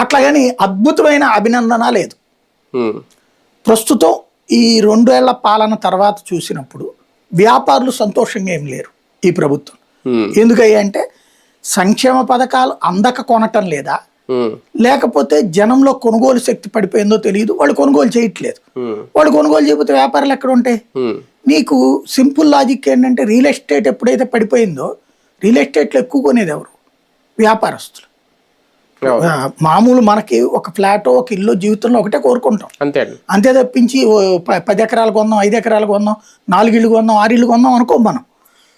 అట్లాగని అద్భుతమైన అభినందన లేదు. ఉమ్, ప్రస్తుతం ఈ 2 ఏళ్ల పాలన తర్వాత చూసినప్పుడు వ్యాపారులు సంతోషంగా ఏం లేరు ఈ ప్రభుత్వం. ఉమ్, ఎందుకయ్యా అంటే సంక్షేమ పథకాలు అందక కొనటం లేదా, ఉమ్, లేకపోతే జనంలో కొనుగోలు శక్తి పడిపోయిందో తెలియదు, వాళ్ళు కొనుగోలు చేయట్లేదు. ఉమ్, వాళ్ళు కొనుగోలు చేయకపోతే వ్యాపారాలు ఎక్కడ ఉంటాయి? ఉమ్, నీకు సింపుల్ లాజిక్ ఏంటంటే రియల్ ఎస్టేట్ ఎప్పుడైతే పడిపోయిందో రియల్ ఎస్టేట్లో ఎక్కువ కొనేది ఎవరు? వ్యాపారస్తులు. అవును. మామూలు మనకి ఒక ఫ్లాట్ ఒక ఇల్లు జీవితంలో ఒకటే కోరుకుంటాం, అంతే అండి. అంతే తప్పించి 10 ఎకరాలు కొందాం, 5 ఎకరాలు కొందాం, 4 ఇళ్ళు కొందాం, 6 ఇళ్ళు కొందాం అనుకో. మనం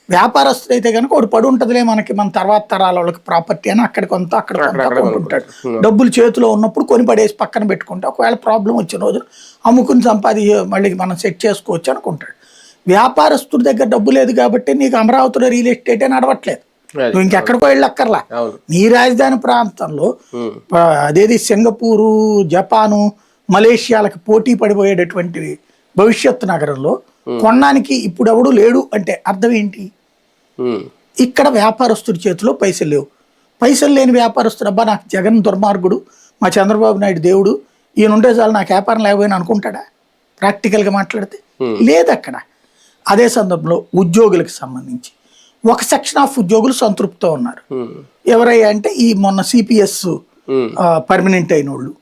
వ్యాపారస్తులు అయితే కనుక ఒకటి పడి ఉంటుందిలే మనకి, మన తర్వాత తరాల వాళ్ళకి ప్రాపర్టీ అని అక్కడ కొంత అక్కడ కొంత కొంటుంటాడు. డబ్బులు చేతిలో ఉన్నప్పుడు కొని పడేసి పక్కన పెట్టుకుంటే ఒకవేళ ప్రాబ్లం వచ్చిన రోజు అమ్ముకుని మళ్ళీ మనం సెట్ చేసుకోవచ్చు అనుకుంటాడు. వ్యాపారస్తుడి దగ్గర డబ్బు లేదు కాబట్టి నీకు అమరావతిలో రియల్ ఎస్టేటే నడవట్లేదు. నువ్వు ఇంకెక్కడికో వెళ్ళక్కర్లా. నీ రాజధాని ప్రాంతంలో అదేది సింగపూరు, జపాను, మలేషియాలకు పోటీ పడిపోయేటటువంటి భవిష్యత్తు నగరంలో కొనడానికి ఇప్పుడు ఎవడు లేడు అంటే అర్థం ఏంటి? ఇక్కడ వ్యాపారస్తుడి చేతిలో పైసలు లేవు. పైసలు లేని వ్యాపారస్తుడు అబ్బా నాకు జగన్ దుర్మార్గుడు, మా చంద్రబాబు నాయుడు దేవుడు, ఈయన ఉంటే చాలు నాకు వ్యాపారం లేకపోయినా అనుకుంటాడా? ప్రాక్టికల్గా మాట్లాడితే లేదు అక్కడ. అదే సందర్భంలో ఉద్యోగులకు సంబంధించి ఒక సెక్షన్ ఆఫ్ ఉద్యోగులు సంతృప్తితో ఉన్నారు. ఎవరయ్యా అంటే ఈ మొన్న సిపిఎస్ పర్మనెంట్ అయిన వాళ్ళు.